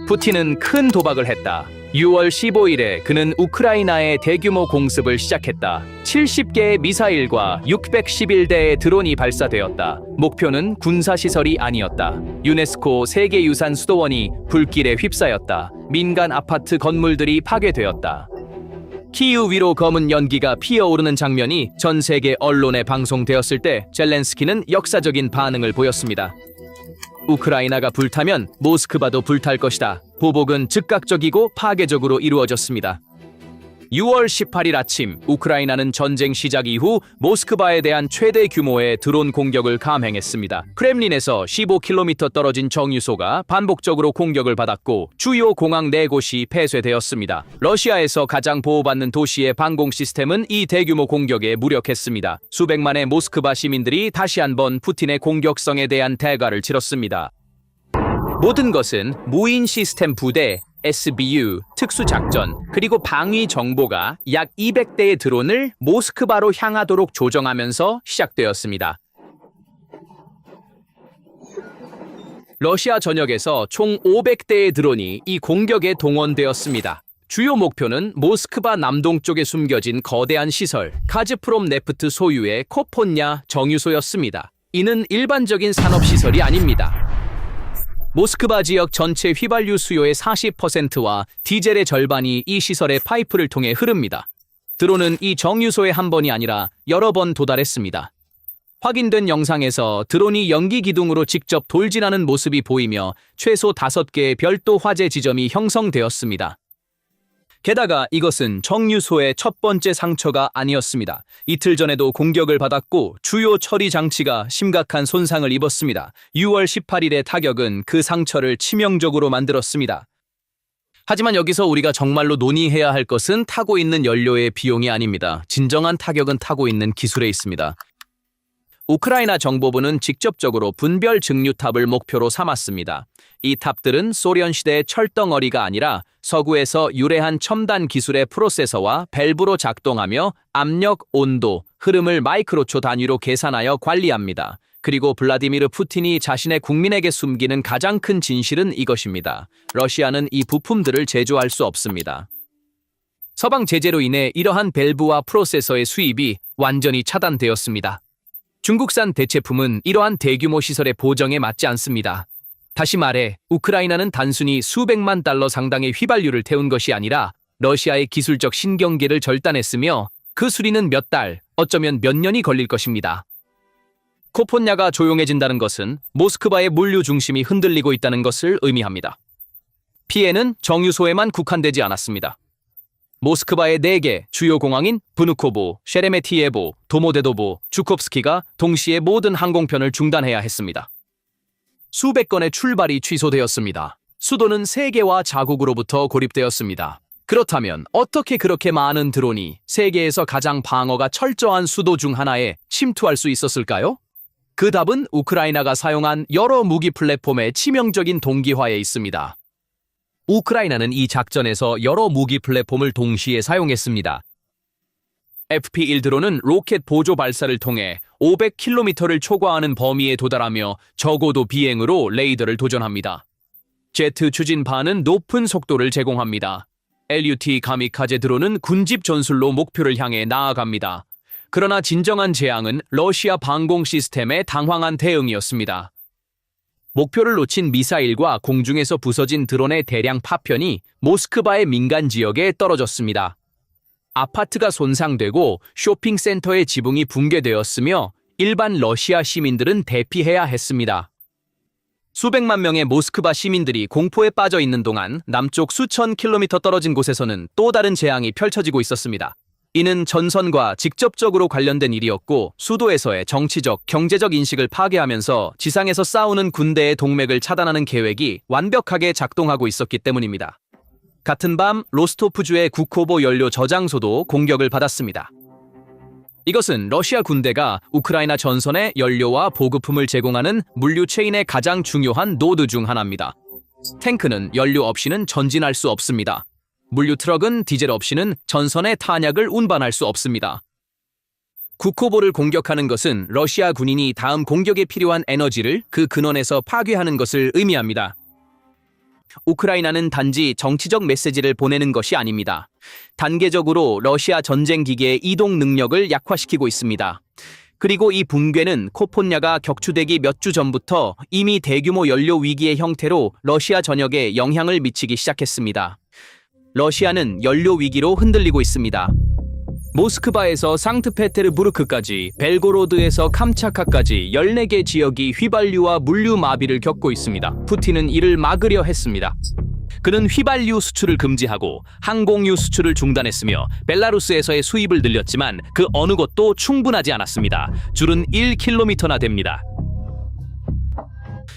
푸틴은 큰 도박을 했다. 6월 15일에 그는 우크라이나에 대규모 공습을 시작했다. 70개의 미사일과 611대의 드론이 발사되었다. 목표는 군사시설이 아니었다. 유네스코 세계유산 수도원이 불길에 휩싸였다. 민간 아파트 건물들이 파괴되었다. 키이우 위로 검은 연기가 피어오르는 장면이 전 세계 언론에 방송되었을 때 젤렌스키는 역사적인 반응을 보였습니다. 우크라이나가 불타면 모스크바도 불탈 것이다. 보복은 즉각적이고 파괴적으로 이루어졌습니다. 6월 18일 아침 우크라이나는 전쟁 시작 이후 모스크바에 대한 최대 규모의 드론 공격을 감행했습니다. 크렘린에서 15km 떨어진 정유소가 반복적으로 공격을 받았고 주요 공항 4곳이 폐쇄되었습니다. 러시아에서 가장 보호받는 도시의 방공 시스템은 이 대규모 공격에 무력했습니다. 수백만의 모스크바 시민들이 다시 한번 푸틴의 공격성에 대한 대가를 치렀습니다. 모든 것은 무인 시스템 부대, SBU, 특수작전, 그리고 방위 정보가 약 200대의 드론을 모스크바로 향하도록 조정하면서 시작되었습니다. 러시아 전역에서 총 500대의 드론이 이 공격에 동원되었습니다. 주요 목표는 모스크바 남동쪽에 숨겨진 거대한 시설, 카즈프롬 네프트 소유의 코폰냐 정유소였습니다. 이는 일반적인 산업시설이 아닙니다. 모스크바 지역 전체 휘발유 수요의 40%와 디젤의 절반이 이 시설의 파이프를 통해 흐릅니다. 드론은 이 정유소에 한 번이 아니라 여러 번 도달했습니다. 확인된 영상에서 드론이 연기 기둥으로 직접 돌진하는 모습이 보이며 최소 5개의 별도 화재 지점이 형성되었습니다. 게다가 이것은 정유소의 첫 번째 상처가 아니었습니다. 이틀 전에도 공격을 받았고 주요 처리 장치가 심각한 손상을 입었습니다. 6월 18일의 타격은 그 상처를 치명적으로 만들었습니다. 하지만 여기서 우리가 정말로 논의해야 할 것은 타고 있는 연료의 비용이 아닙니다. 진정한 타격은 타고 있는 기술에 있습니다. 우크라이나 정보부는 직접적으로 분별 증류탑을 목표로 삼았습니다. 이 탑들은 소련 시대의 철덩어리가 아니라 서구에서 유래한 첨단 기술의 프로세서와 밸브로 작동하며 압력, 온도, 흐름을 마이크로초 단위로 계산하여 관리합니다. 그리고 블라디미르 푸틴이 자신의 국민에게 숨기는 가장 큰 진실은 이것입니다. 러시아는 이 부품들을 제조할 수 없습니다. 서방 제재로 인해 이러한 밸브와 프로세서의 수입이 완전히 차단되었습니다. 중국산 대체품은 이러한 대규모 시설의 보정에 맞지 않습니다. 다시 말해 우크라이나는 단순히 수백만 달러 상당의 휘발유를 태운 것이 아니라 러시아의 기술적 신경계를 절단했으며 그 수리는 몇 달, 어쩌면 몇 년이 걸릴 것입니다. 코폰야가 조용해진다는 것은 모스크바의 물류 중심이 흔들리고 있다는 것을 의미합니다. 피해는 정유소에만 국한되지 않았습니다. 모스크바의 4개 주요 공항인 브누코보, 셰레메티예보, 도모데도보, 주콥스키가 동시에 모든 항공편을 중단해야 했습니다. 수백 건의 출발이 취소되었습니다. 수도는 세계와 자국으로부터 고립되었습니다. 그렇다면 어떻게 그렇게 많은 드론이 세계에서 가장 방어가 철저한 수도 중 하나에 침투할 수 있었을까요? 그 답은 우크라이나가 사용한 여러 무기 플랫폼의 치명적인 동기화에 있습니다. 우크라이나는 이 작전에서 여러 무기 플랫폼을 동시에 사용했습니다. FP-1 드론은 로켓 보조 발사를 통해 500km를 초과하는 범위에 도달하며 저고도 비행으로 레이더를 도전합니다. 제트 추진파는 높은 속도를 제공합니다. LUT 가미카제 드론은 군집 전술로 목표를 향해 나아갑니다. 그러나 진정한 재앙은 러시아 방공 시스템의 당황한 대응이었습니다. 목표를 놓친 미사일과 공중에서 부서진 드론의 대량 파편이 모스크바의 민간 지역에 떨어졌습니다. 아파트가 손상되고 쇼핑센터의 지붕이 붕괴되었으며 일반 러시아 시민들은 대피해야 했습니다. 수백만 명의 모스크바 시민들이 공포에 빠져 있는 동안 남쪽 수천 킬로미터 떨어진 곳에서는 또 다른 재앙이 펼쳐지고 있었습니다. 이는 전선과 직접적으로 관련된 일이었고 수도에서의 정치적, 경제적 인식을 파괴하면서 지상에서 싸우는 군대의 동맥을 차단하는 계획이 완벽하게 작동하고 있었기 때문입니다. 같은 밤 로스토프주의 구코보 연료 저장소도 공격을 받았습니다. 이것은 러시아 군대가 우크라이나 전선에 연료와 보급품을 제공하는 물류 체인의 가장 중요한 노드 중 하나입니다. 탱크는 연료 없이는 전진할 수 없습니다. 물류 트럭은 디젤 없이는 전선의 탄약을 운반할 수 없습니다. 구코보를 공격하는 것은 러시아 군인이 다음 공격에 필요한 에너지를 그 근원에서 파괴하는 것을 의미합니다. 우크라이나는 단지 정치적 메시지를 보내는 것이 아닙니다. 단계적으로 러시아 전쟁 기계의 이동 능력을 약화시키고 있습니다. 그리고 이 붕괴는 코폰야가 격추되기 몇 주 전부터 이미 대규모 연료 위기의 형태로 러시아 전역에 영향을 미치기 시작했습니다. 러시아는 연료 위기로 흔들리고 있습니다. 모스크바에서 상트페테르부르크까지, 벨고로드에서 캄차카까지 14개 지역이 휘발유와 물류 마비를 겪고 있습니다. 푸틴은 이를 막으려 했습니다. 그는 휘발유 수출을 금지하고 항공유 수출을 중단했으며 벨라루스에서의 수입을 늘렸지만 그 어느 것도 충분하지 않았습니다. 줄은 1km나 됩니다.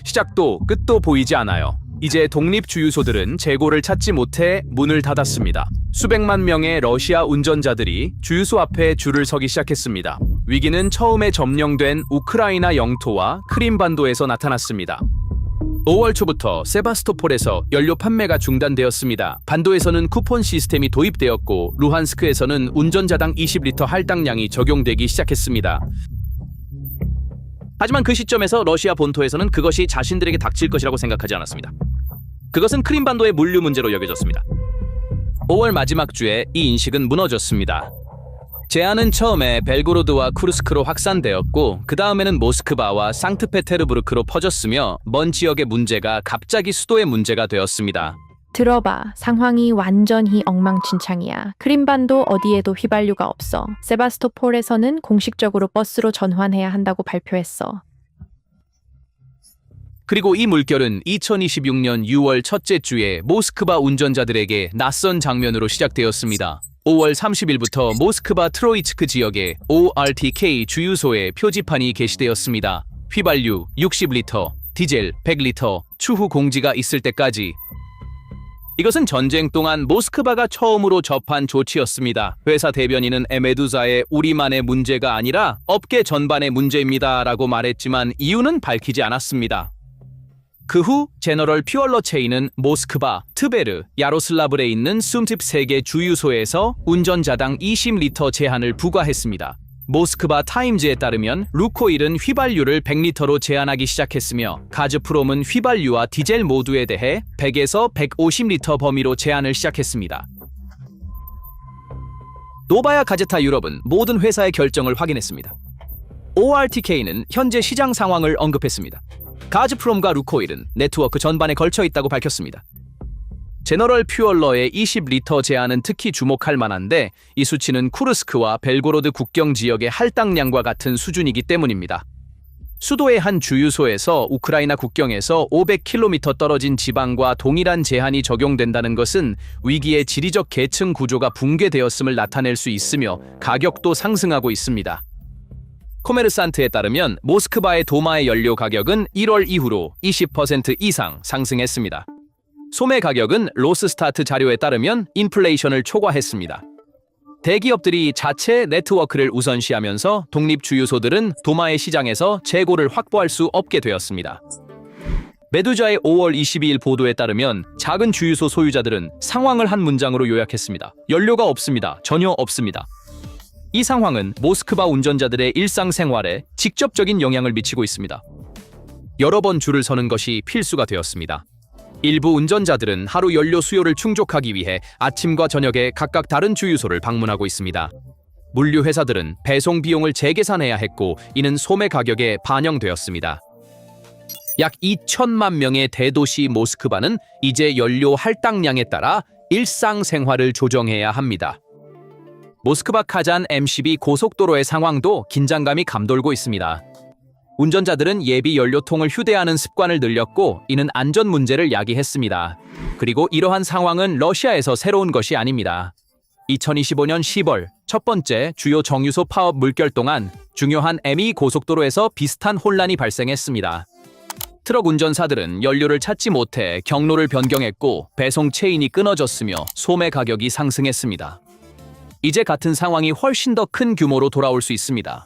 시작도 끝도 보이지 않아요. 이제 독립주유소들은 재고를 찾지 못해 문을 닫았습니다. 수백만 명의 러시아 운전자들이 주유소 앞에 줄을 서기 시작했습니다. 위기는 처음에 점령된 우크라이나 영토와 크림반도에서 나타났습니다. 5월 초부터 세바스토폴에서 연료 판매가 중단되었습니다. 반도에서는 쿠폰 시스템이 도입되었고 루한스크에서는 운전자당 20리터 할당량이 적용되기 시작했습니다. 하지만 그 시점에서 러시아 본토에서는 그것이 자신들에게 닥칠 것이라고 생각하지 않았습니다. 그것은 크림반도의 물류 문제로 여겨졌습니다. 5월 마지막 주에 이 인식은 무너졌습니다. 제한은 처음에 벨고로드와 쿠르스크로 확산되었고 그 다음에는 모스크바와 상트페테르부르크로 퍼졌으며 먼 지역의 문제가 갑자기 수도의 문제가 되었습니다. 들어봐. 상황이 완전히 엉망진창이야. 크림반도 어디에도 휘발유가 없어. 세바스토폴에서는 공식적으로 버스로 전환해야 한다고 발표했어. 그리고 이 물결은 2026년 6월 첫째 주에 모스크바 운전자들에게 낯선 장면으로 시작되었습니다. 5월 30일부터 모스크바 트로이츠크 지역의 ORTK 주유소에 표지판이 게시되었습니다. 휘발유 60리터, 디젤 100리터, 추후 공지가 있을 때까지. 이것은 전쟁 동안 모스크바가 처음으로 접한 조치였습니다. 회사 대변인은 에메두사의 우리만의 문제가 아니라 업계 전반의 문제입니다 라고 말했지만 이유는 밝히지 않았습니다. 그 후 제너럴 퓨얼러 체인은 모스크바, 트베르, 야로슬라브에 있는 숨팁 3개 주유소에서 운전자당 20리터 제한을 부과했습니다. 모스크바 타임즈에 따르면 루코일은 휘발유를 100리터로 제한하기 시작했으며 가즈프롬은 휘발유와 디젤 모두에 대해 100에서 150리터 범위로 제한을 시작했습니다. 노바야 가제타 유럽은 모든 회사의 결정을 확인했습니다. ORTK는 현재 시장 상황을 언급했습니다. 가즈프롬과 루코일은 네트워크 전반에 걸쳐 있다고 밝혔습니다. 제너럴 퓨얼러의 20리터 제한은 특히 주목할 만한데 이 수치는 쿠르스크와 벨고로드 국경 지역의 할당량과 같은 수준이기 때문입니다. 수도의 한 주유소에서 우크라이나 국경에서 500km 떨어진 지방과 동일한 제한이 적용된다는 것은 위기의 지리적 계층 구조가 붕괴되었음을 나타낼 수 있으며 가격도 상승하고 있습니다. 코메르산트에 따르면 모스크바의 도마의 연료 가격은 1월 이후로 20% 이상 상승했습니다. 소매 가격은 로스스타트 자료에 따르면 인플레이션을 초과했습니다. 대기업들이 자체 네트워크를 우선시하면서 독립주유소들은 도마의 시장에서 재고를 확보할 수 없게 되었습니다. 메두자의 5월 22일 보도에 따르면 작은 주유소 소유자들은 상황을 한 문장으로 요약했습니다. 연료가 없습니다. 전혀 없습니다. 이 상황은 모스크바 운전자들의 일상생활에 직접적인 영향을 미치고 있습니다. 여러 번 줄을 서는 것이 필수가 되었습니다. 일부 운전자들은 하루 연료 수요를 충족하기 위해 아침과 저녁에 각각 다른 주유소를 방문하고 있습니다. 물류 회사들은 배송 비용을 재계산해야 했고 이는 소매 가격에 반영되었습니다. 약 2천만 명의 대도시 모스크바는 이제 연료 할당량에 따라 일상생활을 조정해야 합니다. 모스크바 카잔 M12 고속도로의 상황도 긴장감이 감돌고 있습니다. 운전자들은 예비 연료통을 휴대하는 습관을 늘렸고 이는 안전 문제를 야기했습니다. 그리고 이러한 상황은 러시아에서 새로운 것이 아닙니다. 2025년 10월 첫 번째 주요 정유소 파업 물결 동안 중요한 M2 고속도로에서 비슷한 혼란이 발생했습니다. 트럭 운전사들은 연료를 찾지 못해 경로를 변경했고 배송 체인이 끊어졌으며 소매 가격이 상승했습니다. 이제 같은 상황이 훨씬 더 큰 규모로 돌아올 수 있습니다.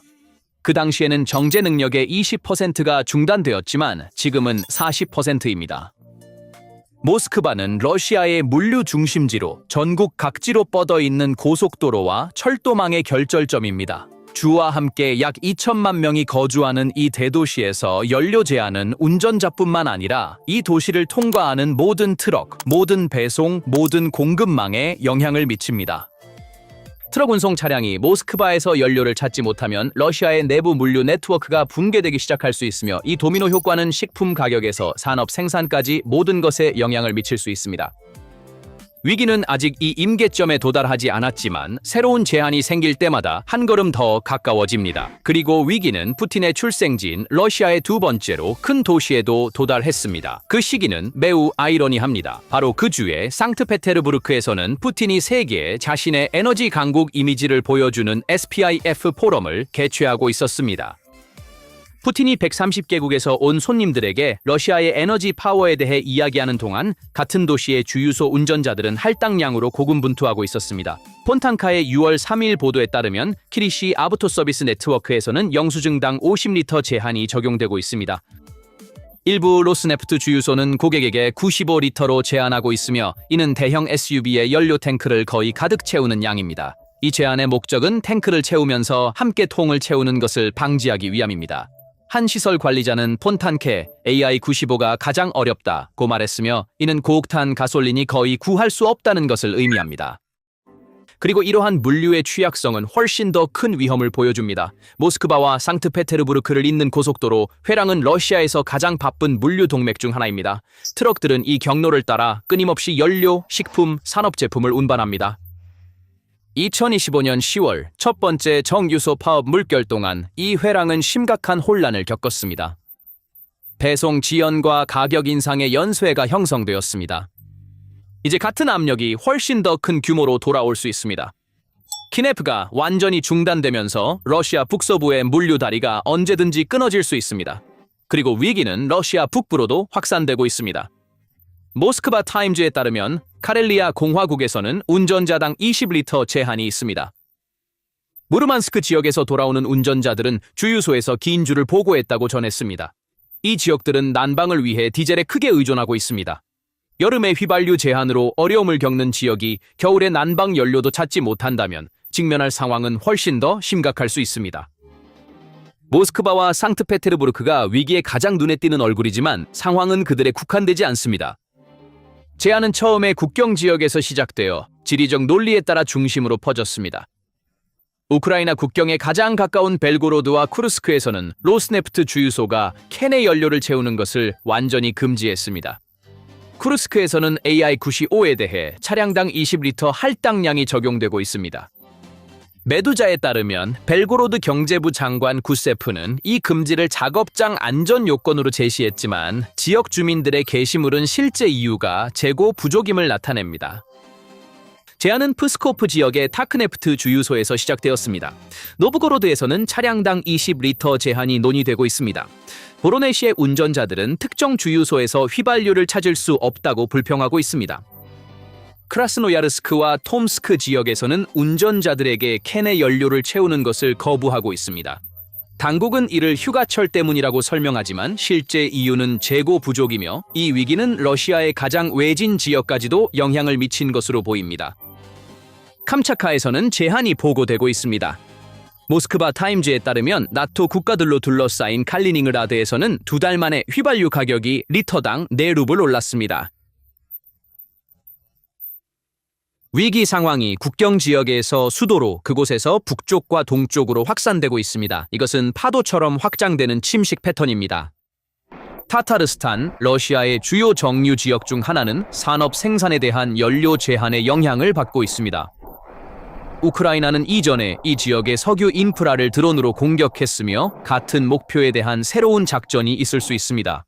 그 당시에는 정제 능력의 20%가 중단되었지만 지금은 40%입니다. 모스크바는 러시아의 물류 중심지로 전국 각지로 뻗어 있는 고속도로와 철도망의 결절점입니다. 주와 함께 약 2천만 명이 거주하는 이 대도시에서 연료 제한은 운전자뿐만 아니라 이 도시를 통과하는 모든 트럭, 모든 배송, 모든 공급망에 영향을 미칩니다. 트럭 운송 차량이 모스크바에서 연료를 찾지 못하면 러시아의 내부 물류 네트워크가 붕괴되기 시작할 수 있으며 이 도미노 효과는 식품 가격에서 산업 생산까지 모든 것에 영향을 미칠 수 있습니다. 위기는 아직 이 임계점에 도달하지 않았지만 새로운 제한이 생길 때마다 한 걸음 더 가까워집니다. 그리고 위기는 푸틴의 출생지인 러시아의 두 번째로 큰 도시에도 도달했습니다. 그 시기는 매우 아이러니합니다. 바로 그 주에 상트페테르부르크에서는 푸틴이 세계에 자신의 에너지 강국 이미지를 보여주는 SPIF 포럼을 개최하고 있었습니다. 푸틴이 130개국에서 온 손님들에게 러시아의 에너지 파워에 대해 이야기하는 동안 같은 도시의 주유소 운전자들은 할당량으로 고군분투하고 있었습니다. 폰탄카의 6월 3일 보도에 따르면 키리시 아부토 서비스 네트워크에서는 영수증당 50리터 제한이 적용되고 있습니다. 일부 로스네프트 주유소는 고객에게 95리터로 제한하고 있으며 이는 대형 SUV의 연료 탱크를 거의 가득 채우는 양입니다. 이 제한의 목적은 탱크를 채우면서 함께 통을 채우는 것을 방지하기 위함입니다. 한 시설 관리자는 폰탄케 AI95가 가장 어렵다고 말했으며 이는 고옥탄 가솔린이 거의 구할 수 없다는 것을 의미합니다. 그리고 이러한 물류의 취약성은 훨씬 더 큰 위험을 보여줍니다. 모스크바와 상트페테르부르크를 잇는 고속도로 회랑은 러시아에서 가장 바쁜 물류 동맥 중 하나입니다. 트럭들은 이 경로를 따라 끊임없이 연료, 식품, 산업제품을 운반합니다. 2025년 10월 첫 번째 정유소 파업 물결 동안 이 회랑은 심각한 혼란을 겪었습니다. 배송 지연과 가격 인상의 연쇄가 형성되었습니다. 이제 같은 압력이 훨씬 더 큰 규모로 돌아올 수 있습니다. 키네프가 완전히 중단되면서 러시아 북서부의 물류 다리가 언제든지 끊어질 수 있습니다. 그리고 위기는 러시아 북부로도 확산되고 있습니다. 모스크바 타임즈에 따르면 카렐리아 공화국에서는 운전자당 20리터 제한이 있습니다. 무르만스크 지역에서 돌아오는 운전자들은 주유소에서 긴 줄을 보고했다고 전했습니다. 이 지역들은 난방을 위해 디젤에 크게 의존하고 있습니다. 여름의 휘발유 제한으로 어려움을 겪는 지역이 겨울에 난방 연료도 찾지 못한다면 직면할 상황은 훨씬 더 심각할 수 있습니다. 모스크바와 상트페테르부르크가 위기에 가장 눈에 띄는 얼굴이지만 상황은 그들에 국한되지 않습니다. 제한은 처음에 국경 지역에서 시작되어 지리적 논리에 따라 중심으로 퍼졌습니다. 우크라이나 국경에 가장 가까운 벨고로드와 쿠르스크에서는 로스네프트 주유소가 캔의 연료를 채우는 것을 완전히 금지했습니다. 쿠르스크에서는 AI95에 대해 차량당 20리터 할당량이 적용되고 있습니다. 메두자에 따르면 벨고로드 경제부 장관 구세프는 이 금지를 작업장 안전 요건으로 제시했지만 지역 주민들의 게시물은 실제 이유가 재고 부족임을 나타냅니다. 제한은 프스코프 지역의 타크네프트 주유소에서 시작되었습니다. 노브고로드에서는 차량당 20리터 제한이 논의되고 있습니다. 보로네시의 운전자들은 특정 주유소에서 휘발유를 찾을 수 없다고 불평하고 있습니다. 크라스노야르스크와 톰스크 지역에서는 운전자들에게 캔의 연료를 채우는 것을 거부하고 있습니다. 당국은 이를 휴가철 때문이라고 설명하지만 실제 이유는 재고 부족이며 이 위기는 러시아의 가장 외진 지역까지도 영향을 미친 것으로 보입니다. 캄차카에서는 제한이 보고되고 있습니다. 모스크바 타임즈에 따르면 나토 국가들로 둘러싸인 칼리닝그라드에서는 2달 만에 휘발유 가격이 리터당 4루블 올랐습니다. 위기 상황이 국경 지역에서 수도로 그곳에서 북쪽과 동쪽으로 확산되고 있습니다. 이것은 파도처럼 확장되는 침식 패턴입니다. 타타르스탄, 러시아의 주요 정유 지역 중 하나는 산업 생산에 대한 연료 제한의 영향을 받고 있습니다. 우크라이나는 이전에 이 지역의 석유 인프라를 드론으로 공격했으며 같은 목표에 대한 새로운 작전이 있을 수 있습니다.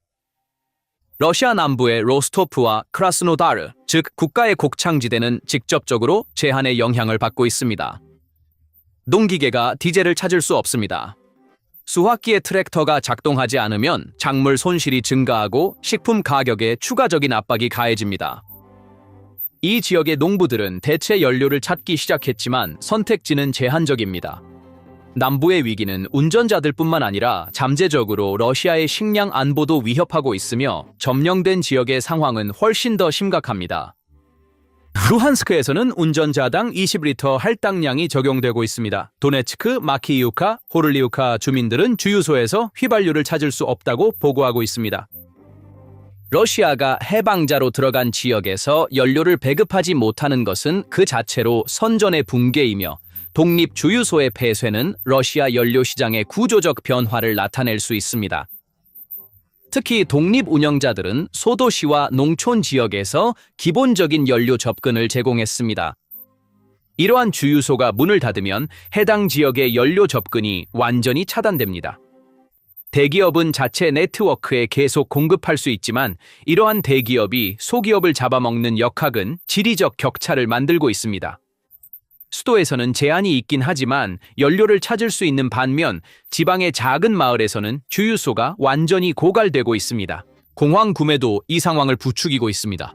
러시아 남부의 로스토프와 크라스노다르, 즉 국가의 곡창지대는 직접적으로 제한의 영향을 받고 있습니다. 농기계가 디젤을 찾을 수 없습니다. 수확기의 트랙터가 작동하지 않으면 작물 손실이 증가하고 식품 가격에 추가적인 압박이 가해집니다. 이 지역의 농부들은 대체 연료를 찾기 시작했지만 선택지는 제한적입니다. 남부의 위기는 운전자들뿐만 아니라 잠재적으로 러시아의 식량 안보도 위협하고 있으며 점령된 지역의 상황은 훨씬 더 심각합니다. 루한스크에서는 운전자당 20리터 할당량이 적용되고 있습니다. 도네츠크, 마키이우카, 호를리우카 주민들은 주유소에서 휘발유를 찾을 수 없다고 보고하고 있습니다. 러시아가 해방자로 들어간 지역에서 연료를 배급하지 못하는 것은 그 자체로 선전의 붕괴이며 독립 주유소의 폐쇄는 러시아 연료 시장의 구조적 변화를 나타낼 수 있습니다. 특히 독립 운영자들은 소도시와 농촌 지역에서 기본적인 연료 접근을 제공했습니다. 이러한 주유소가 문을 닫으면 해당 지역의 연료 접근이 완전히 차단됩니다. 대기업은 자체 네트워크에 계속 공급할 수 있지만 이러한 대기업이 소기업을 잡아먹는 역학은 지리적 격차를 만들고 있습니다. 수도에서는 제한이 있긴 하지만 연료를 찾을 수 있는 반면 지방의 작은 마을에서는 주유소가 완전히 고갈되고 있습니다. 공황 구매도 이 상황을 부추기고 있습니다.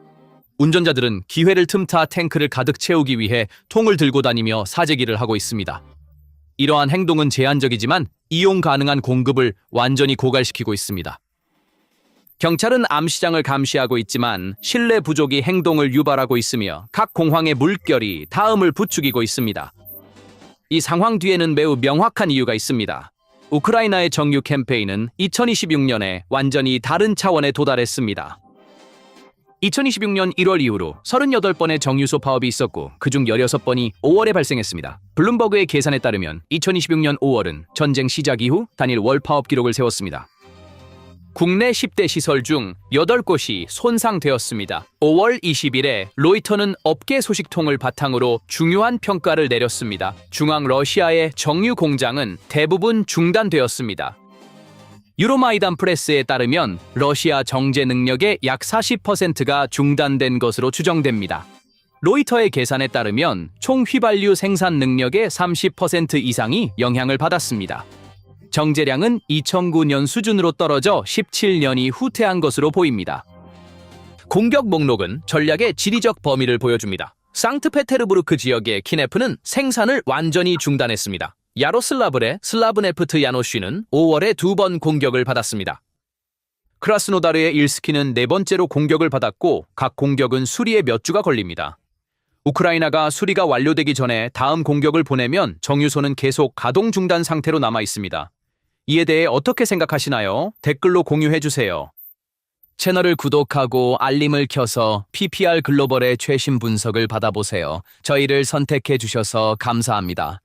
운전자들은 기회를 틈타 탱크를 가득 채우기 위해 통을 들고 다니며 사재기를 하고 있습니다. 이러한 행동은 제한적이지만 이용 가능한 공급을 완전히 고갈시키고 있습니다. 경찰은 암시장을 감시하고 있지만 신뢰 부족이 행동을 유발하고 있으며 각 공황의 물결이 다음을 부추기고 있습니다. 이 상황 뒤에는 매우 명확한 이유가 있습니다. 우크라이나의 정유 캠페인은 2026년에 완전히 다른 차원에 도달했습니다. 2026년 1월 이후로 38번의 정유소 파업이 있었고 그중 16번이 5월에 발생했습니다. 블룸버그의 계산에 따르면 2026년 5월은 전쟁 시작 이후 단일 월 파업 기록을 세웠습니다. 국내 10대 시설 중 8곳이 손상되었습니다. 5월 20일에 로이터는 업계 소식통을 바탕으로 중요한 평가를 내렸습니다. 중앙 러시아의 정유 공장은 대부분 중단되었습니다. 유로마이단 프레스에 따르면 러시아 정제 능력의 약 40%가 중단된 것으로 추정됩니다. 로이터의 계산에 따르면 총 휘발유 생산 능력의 30% 이상이 영향을 받았습니다. 정제량은 2009년 수준으로 떨어져 17년이 후퇴한 것으로 보입니다. 공격 목록은 전략의 지리적 범위를 보여줍니다. 상트페테르부르크 지역의 키네프는 생산을 완전히 중단했습니다. 야로슬라브의 슬라브네프트 야노쉬는 5월에 2번 공격을 받았습니다. 크라스노다르의 일스키는 4번째로 공격을 받았고 각 공격은 수리에 몇 주가 걸립니다. 우크라이나가 수리가 완료되기 전에 다음 공격을 보내면 정유소는 계속 가동 중단 상태로 남아 있습니다. 이에 대해 어떻게 생각하시나요? 댓글로 공유해주세요. 채널을 구독하고 알림을 켜서 PPR 글로벌의 최신 분석을 받아보세요. 저희를 선택해 주셔서 감사합니다.